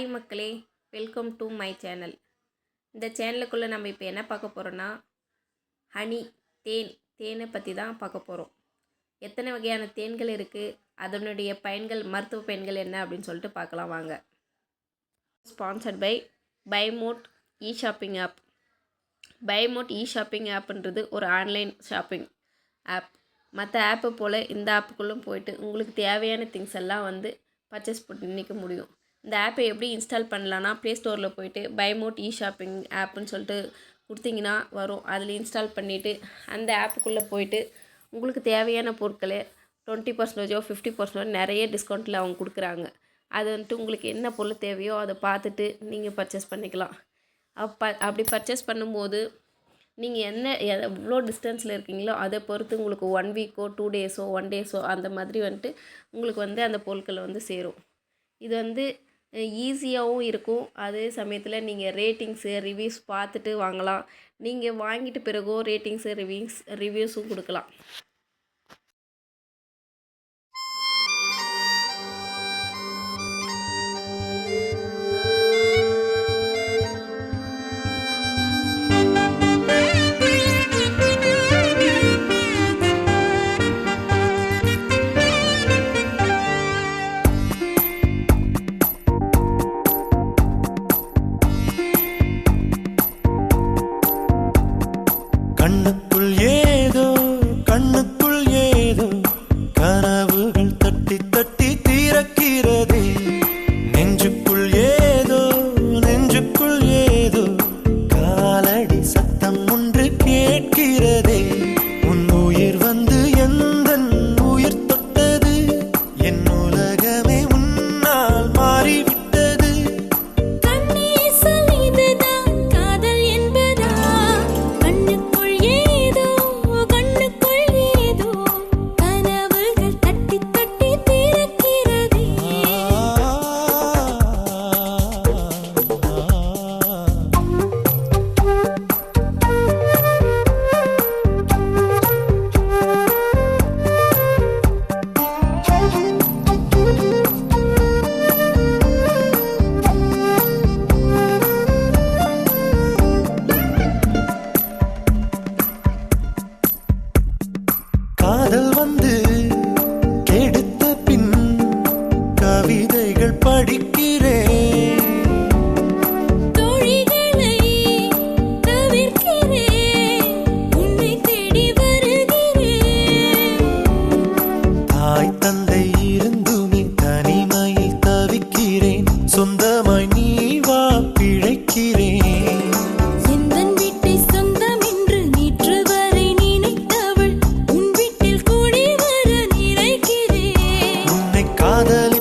Hi மக்களே, welcome to my channel. இந்த சேனலுக்குள்ளே நம்ம இப்போ என்ன பார்க்க போகிறோன்னா ஹனி தேனை பற்றி தான் பார்க்க போகிறோம். எத்தனை வகையான தேன்கள் இருக்குது, அதனுடைய பயன்கள், மருத்துவ பயன்கள் என்ன அப்படின்னு சொல்லிட்டு பார்க்கலாம் வாங்க. Sponsored by Bymod shopping app. Bymod shopping ஆப்புன்றது ஒரு ஆன்லைன் ஷாப்பிங் ஆப். மற்ற ஆப்பை போல் இந்த ஆப்புக்குள்ளும் போயிட்டு உங்களுக்கு தேவையான திங்ஸ் எல்லாம் பர்ச்சேஸ் பண்ணிக்க முடியும். இந்த ஆப்பை எப்படி இன்ஸ்டால் பண்ணலான்னா, ப்ளே ஸ்டோரில் போய்ட்டு பைமோட் ஷாப்பிங் ஆப்புன்னு சொல்லிட்டு கொடுத்தீங்கன்னா வரும். அதில் இன்ஸ்டால் பண்ணிவிட்டு அந்த ஆப்புக்குள்ளே போய்ட்டு உங்களுக்கு தேவையான பொருட்களை 20% 50% நிறைய டிஸ்கவுண்ட்டில் அவங்க கொடுக்குறாங்க. அது உங்களுக்கு என்ன பொருள் தேவையோ அதை பார்த்துட்டு நீங்கள் பர்ச்சேஸ் பண்ணிக்கலாம். அப்படி பர்ச்சேஸ் பண்ணும்போது நீங்கள் எவ்வளோ டிஸ்டன்ஸில் இருக்கீங்களோ அதை பொறுத்து உங்களுக்கு 1 வீக்கோ 2 டேஸோ 1 டேஸோ அந்த மாதிரி உங்களுக்கு அந்த பொருட்கள் சேரும். இது ஈஸியாகவும் இருக்கும். அதே சமயத்தில் நீங்கள் ரிவ்யூஸ் பார்த்துட்டு வாங்கலாம். நீங்கள் வாங்கிட்டு பிறகோ ரிவ்யூஸும் கொடுக்கலாம். கண்ணுக்குள் ஏதோ கனவுகள் தட்டி தட்டி தீரக்கிறதே. நெஞ்சுக்குள் ஏதோ காலடி சத்தம் ஒன்று கேட்கிறதே. உன் உயிர் வந்து எந்தன் உயிர் தொட்டது, என் உலகமே உன்னால் மாறிவிட்டது. காதல் வந்து கெடுத்த பின் கவிதைகள் படிக்கிறேன். தோழிகளை தவிர்க்கிறேன், உன்னை தேடி வருகிறேன். தாய் தந்தை இருந்துமே தனிமையில் தவிக்கிறேன். சொந்தமாய் நீ வா பிழைக்கிறேன். காதல்